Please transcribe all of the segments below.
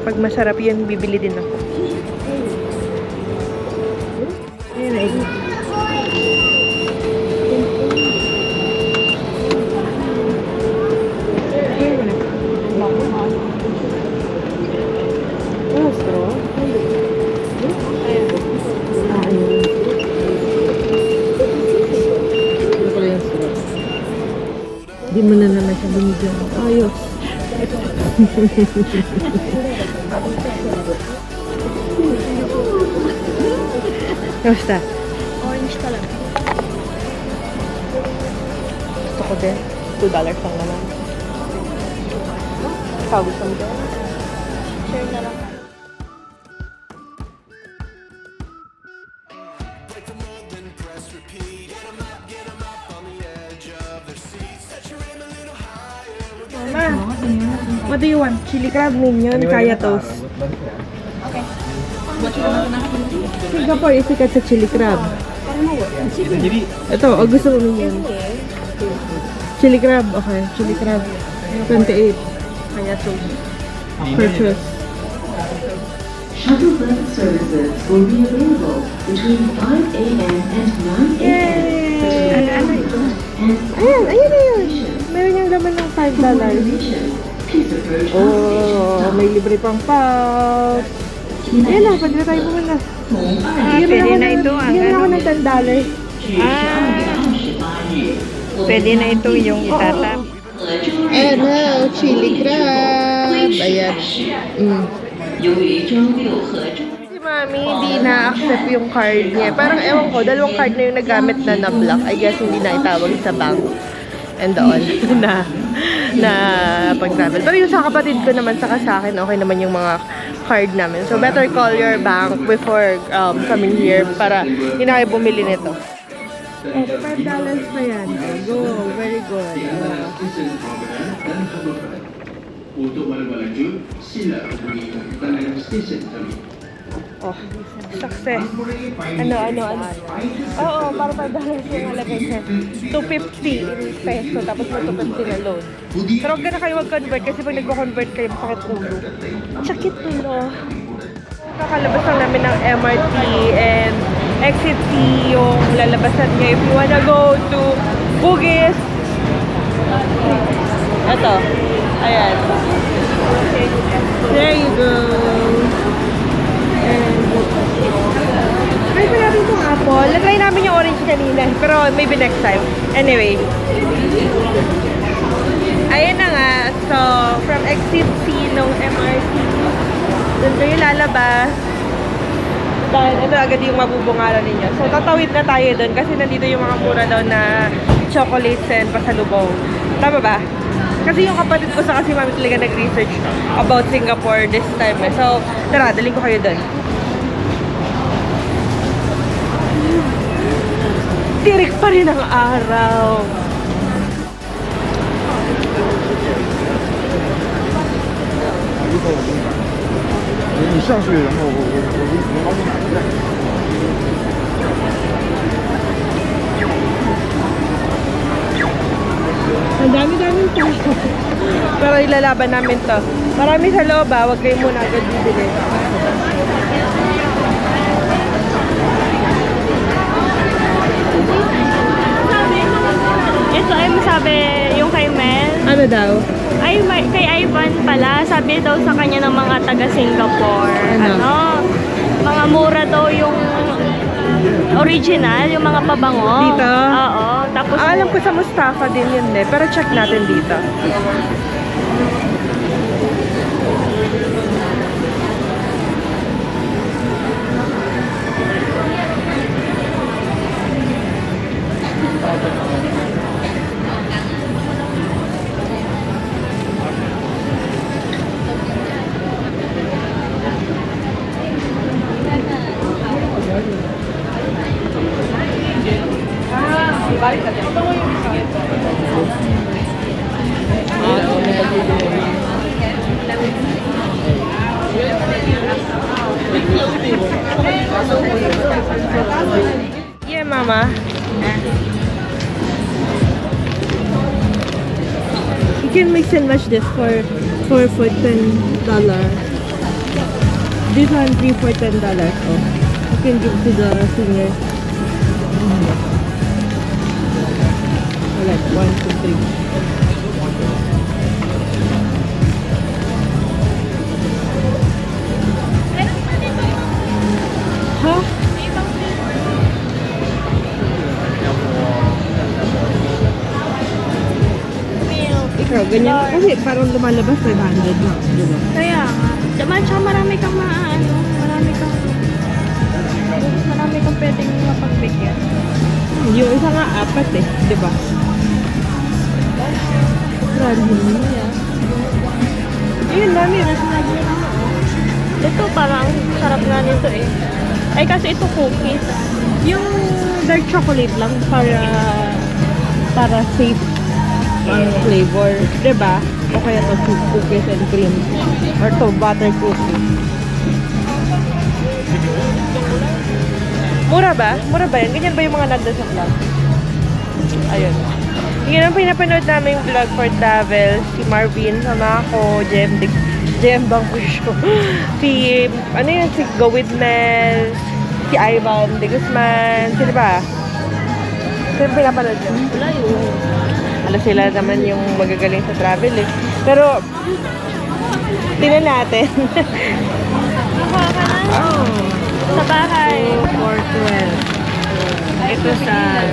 pag masarap yun, bibili din ako. Ayan na, hindi mo na naman siya binigyan. Ayos. Kamusta? Orange talaga. Gusto ko din. $2 lang naman. Ikaw gusto mo din? Share na lang. Mama, what do you want? Chili crab, minion, kaya toast. Okay. Singapore is sikat sa chili crab. Ito, gusto mo minion. Chili crab, okay. Chili crab. 28. Kaya toast. Purchase. Shuttle bus services will be available between 5 a.m. and 9 a.m. Ayan, ayan na yun. Meron yung laman ng $5. Oh, may libre pang pouch. Ayan na, pwede na tayo pumunta. Pwede na ito ang Bigyan ako ng $10. Pwede na ito yung itatap. Ayan na, chili crab. Ayan. Si Mami, hindi na-accept yung card niya. Parang ewan ko, dalawang card na yung nagamit na block. I guess hindi na itawag sa bank. And all. na pag-travel. Pero yung sa kapatid ko naman, saka sa akin, okay naman yung mga card namin. So, better call your bank before coming here para hindi na kayo bumili nito. Oh, $5 pa yan. Go, very good. Untuk melanjut, sila hubungi Tanah Station kami. Oh, success. Ano? Oo, para $5 yung alagay siya. 250 peso, tapos may 250 na loan. Pero huwag ka na kayo mag-convert kasi pag nagko-convert kayo, masakit ulo. Sakit ulo. Kakalabas lang namin ng MRT and exit T yung lalabasan niya. If you wanna go to Bugis. Ito. Ayan. There you go. Try pa natin itong apple. Natry namin yung orange kanina. Pero maybe next time. Anyway. Ayan na nga. So, from exit C ng MRT. Doon kayo lalabas. Dahil ito agad yung mabubungalan ninyo. So, tatawid na tayo doon kasi nandito yung mga mura daw na chocolates and pasalubong. Tama ba? Kasi yung kapatid ko sa kasi mami talaga nag-research about Singapore this time. So, tara, daling ko kayo doon. Tirik pa rin ang araw. Ang dami-daming tao. Pero ilalaban namin to. Marami sa loob ha. Huwag kayo muna agad bibili. Ito ay masabi yung kay Mel. Ano daw? Ay, kay Ivan pala. Sabi daw sa kanya ng mga taga-Singapore. Ano? Mga mura daw yung original, yung mga pabango. Dito? Oo. Tapos, Alam ko sa Mustafa din yun eh. Pero check natin dito. Yeah, Mama. You can mix and match this for food $10. This one, 3 for $10. Oh, you can give to the senior. Like 1, 2, 3. Huh? Ikaw, ganyan. Kasi parang lumalabas 500 na. Diba? Kaya nga. Diba, tsaka marami kang marami kang pwedeng mapagbigyan. Yung isa nga, 4 eh. Diba? Grabe mo yan. Ayun, dami. Ito parang sarap nga nito eh. Ay kasi ito cookies. Yung dark chocolate lang para safe ang flavor. Diba? O kaya to cookies and cream. Or to butter cookies. Mura ba? Mura ba yan? Ganyan ba yung mga nandun sa vlog? Ayun. Yun ang pinapanood namin yung vlog for travel. Si Marvin, sama ko, Jem Bangkusyo. Si, ano yun, si Go With Mel, si Ivan De Guzman, sino ba? Sino pinapanood yun? Wala yun. Alam sila naman yung magagaling sa travel eh. Pero, tingnan natin. Nakuha ka na? Sa bahay. 412. Ito sa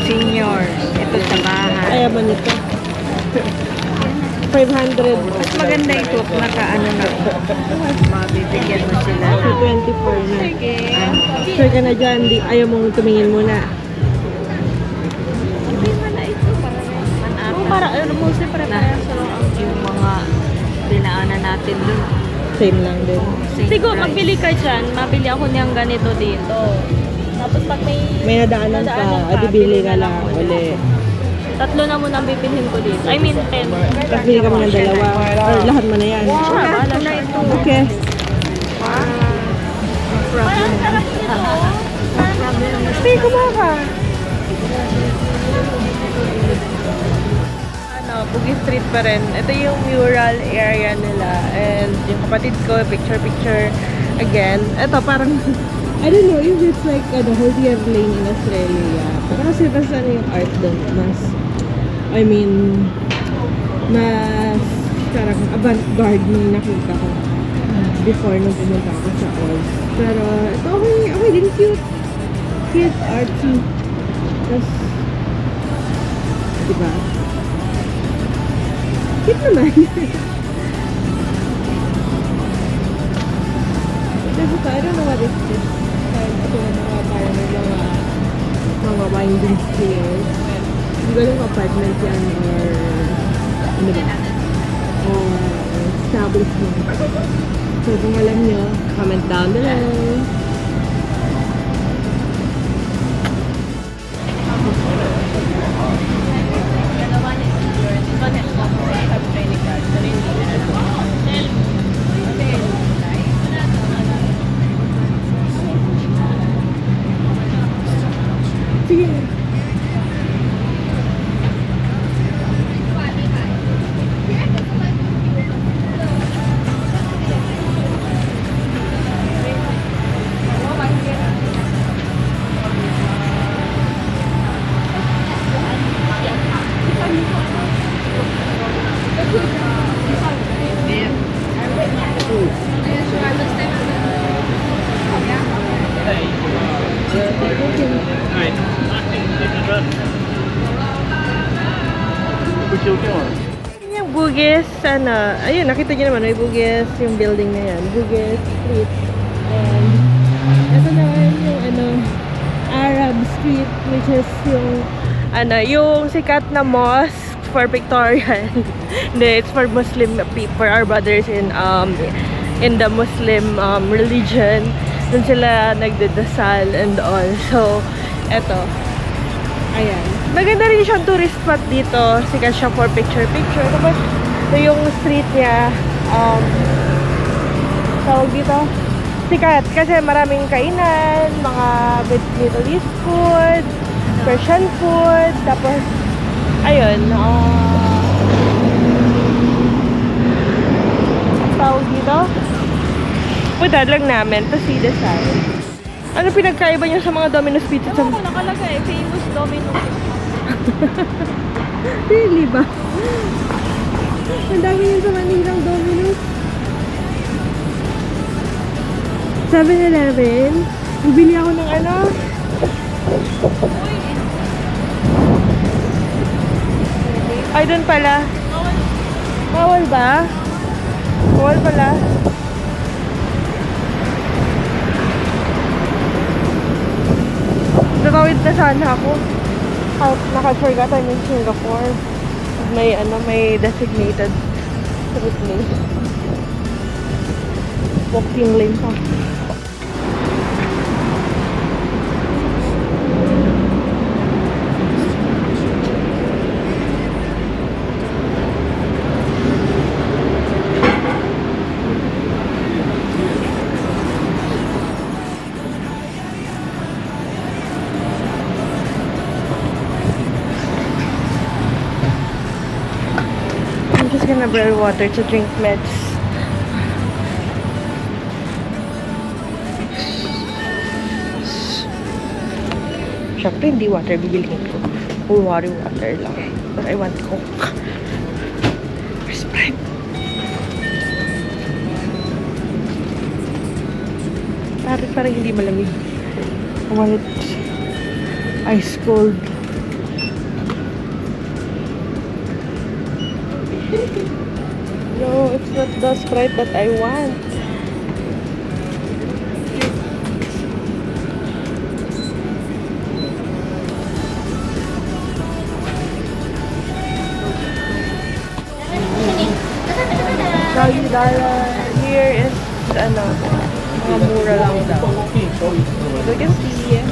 senior. Ito sa bahay. Ayaw ba nito? 500. Mas maganda ito. Naka-ano na. Mabibigyan mo sila. So, 24 na. Sige. Sure ka na dyan, ayaw mong tumingin muna. Hindi man na ito. Para mostly para Yung mga dinaanan natin dun. Same lang din. Same Siguro price. magbili ka dyan. Mabili ako niyang ganito dito. Tapos pag May nadaanan ka, adi bili ka lang uli. Tatlo na muna ang bibilhin ko dito. I mean, 10. Tapos bili ka mo ng dalawa. Or lahat mo na yan. Siya, bahala siya. Okay. Parang sarap nito. Sige, kumaha ka. Bugis Street pa rin. Ito yung mural area nila. And yung kapatid ko, picture again. Ito parang, I don't know if it's like the Hosier Lane in Australia. Pero kasi basta yung art doon, mas, I mean, mas parang avant-garde nung nakita ko before nung pumunta ako sa Oz. Pero ito okay din, cute. Cute, artsy. Tapos, diba? Cute naman. Kasi ito, I don't know what is this. Ito na mga parang may mga winding stairs. Hindi ko alam apartment yan or ano ba? Or establishment. So kung alam nyo, comment down below. Sige na. Yung Bugis, ayun, nakita niyo naman, may Bugis, yung building na yan, Bugis Street. And, ito naman yung, Arab Street, which is yung sikat na mosque for Victorian. Hindi, it's for Muslim people, for our brothers in the Muslim religion. Doon sila nagdadasal and all. So, eto. Ayan. Maganda rin siyang tourist spot dito. Sikat siya for picture-picture. Tapos, ito yung street niya. Tawag dito. Sikat. Kasi maraming kainan, mga Middle East food, Persian food. Tapos, ayun. Tawag dito. Pupunta lang namin to see the sun. Ano pinagkaiba niyo sa mga Domino's Pizza? Ano ko nakalagay? Famous Domino's. Really ba? Ang dami yun sa Manilang Domino's. 7-Eleven. Bibili ako ng ano? Ay, doon pala. Bawal ba? Bawal pala. Natawid na sana ako. Naka-forgot I'm in Singapore. May designated route lane. Walking lane pa. I'm just gonna boil water to drink meds. Siyempre, hindi water bibilihin ko. Water lang. But I want Coke. Where's Sprite? Parang hindi malamig. I want it ice cold. No, it's not the Sprite that I want. $12 here is ano, mga mura lang daw. So you can see.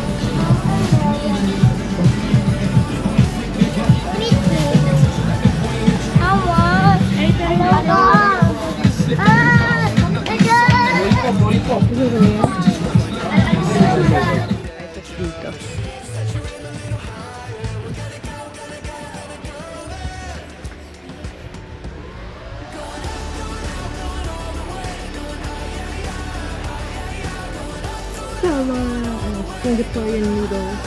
Dito. Sama, Singaporean noodles.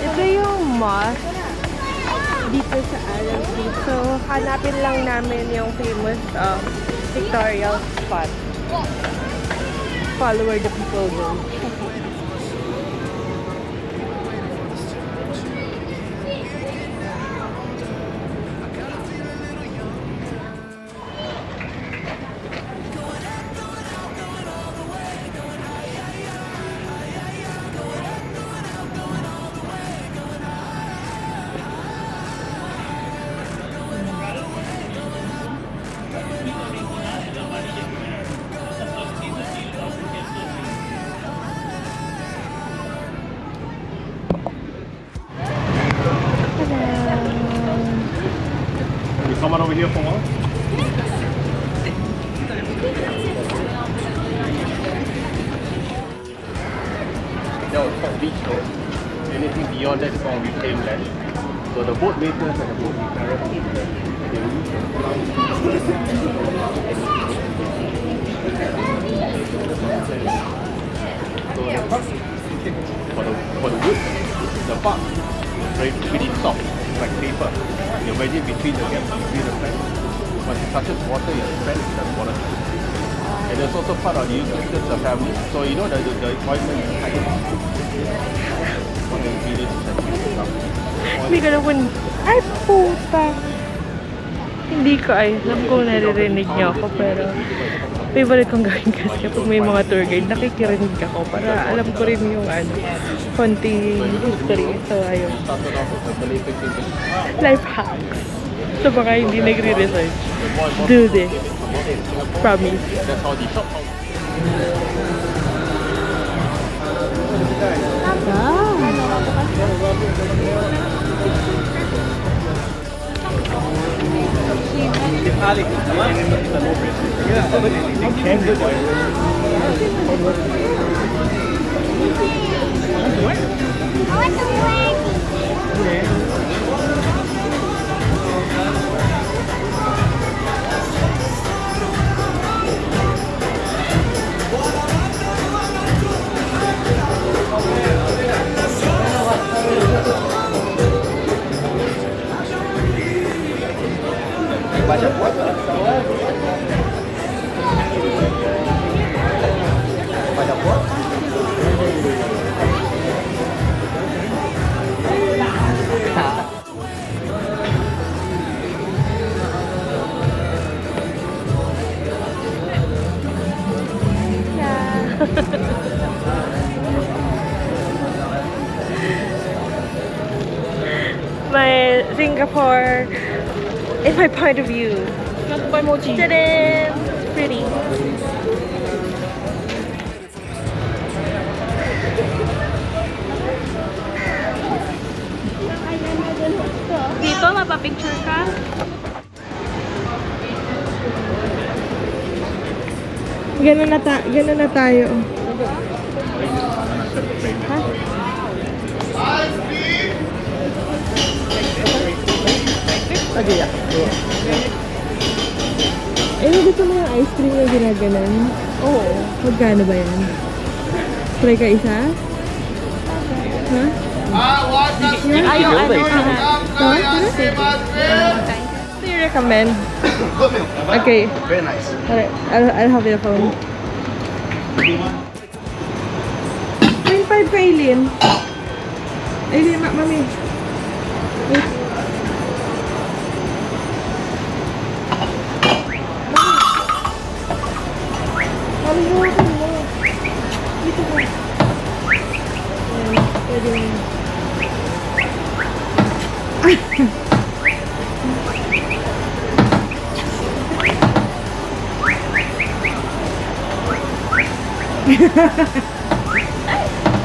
Ito yung mosque dito sa Arab Street. So, hanapin lang namin yung famous pictorial spot. Follow where the people go. Come on over here for one. That was called beach road. Anything beyond that is all reclaimed land. So the boat makers and the boat repairers, they will use the So the truck, for the wood, the bark is very pretty soft, like paper. You wedge it between the gaps between the planks. Once it touches water, your spread is just water. And it's also part of the eucalyptus family. So you know the ointment is kind of one of the ingredients that you use. Hindi ko naman. Ay, puta! Hindi ko alam kung naririnig niyo ako, pero favorite kong gawin kasi kapag may mga tour guide, nakikirinig ako para alam ko rin yung konting history. So, ayun. Life hacks. So, baka hindi nagre-research. Do this. Promise. That's how the shop Ah. My Singapore in my point of view. Ta-da! It's pretty. Dito, mapapicture ka? Ganun na tayo. Gusto mo yung ice cream na ginaganon? Oo. Magkano ba yan? Try ka isa? Ha? Ayaw, Do you recommend? Okay. Very nice. Alright, I'll have your phone. 0.5 ka, Aileen. Aileen, mami. Wait. Mami, hawakan mo. Dito ka. Ayan, pwede mo.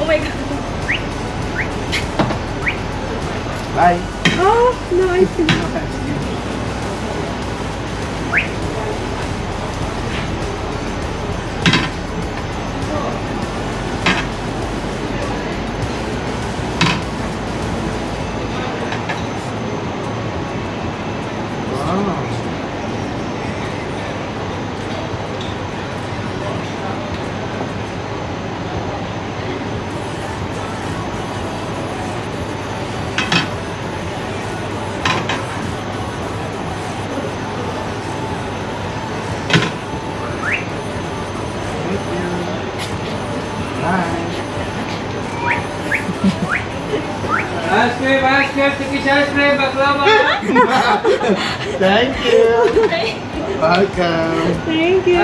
Oh my God. Bye. Oh, no, I see. Thank you. Welcome. Thank you.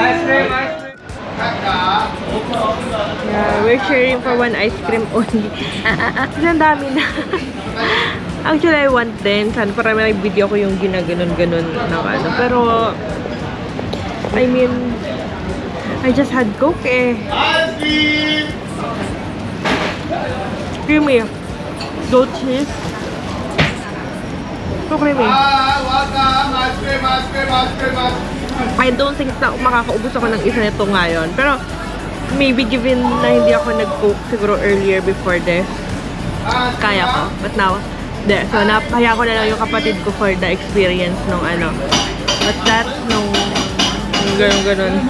Yeah, we're cheering for one ice cream only. Kasi ang dami na. Actually, I want din. Sana parang may video ko yung ginaganon-ganon ng ano. Pero, I mean, I just had Coke eh. Creamy. Goat cheese. So creamy. I don't think na makakaubos ako ng isa nito ngayon. Pero, maybe given na hindi ako nag-Coke siguro earlier before this, kaya ko. But now, there. So, napaya ko na lang yung kapatid ko for the experience nung ano. What's that? Nung ganun-ganun.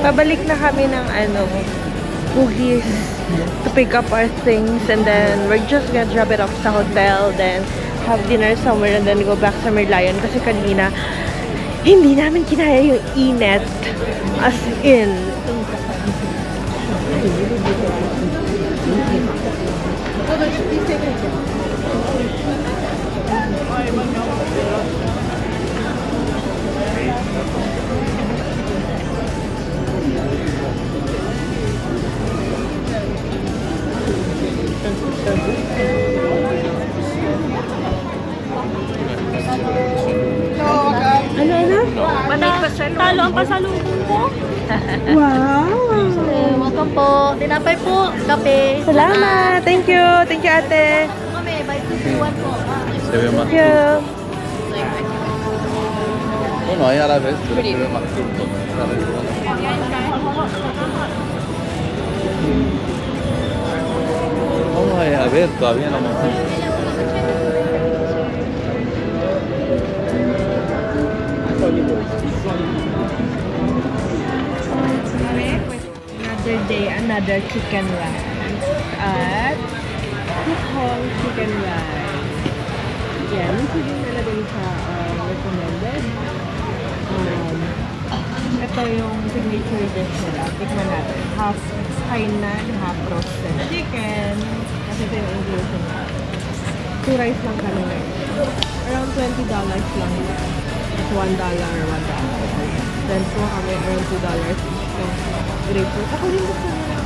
Pabalik na kami ng ano, Bugis to pick up our things, and then we're just gonna drop it off sa hotel, then have dinner somewhere, and then go back sa Merlion kasi kanina hindi namin kinaya yung init, as in. Ano? 100% talo ang pasalubong ko. Wow! Welcome po. Tinapay po. Kape. Salamat! Thank you! Thank you, ate! Kami, by 221 po. Thank you! No, hay árabes, pero más turcos. Vamos a ver, todavía no hemos Another day, another chicken rice at Hong Chicken Rice. Yan, ito din nalagay sa recommended. Ito yung signature dish nila. Tikman natin. Half kainan, half roasted chicken. Kasi ito yung inclusion nila. 2 rice lang kanina. Around $20 lang. It's $1 or $1. Then po kami around $2 each. So, grapefruit. Ako din gusto nila.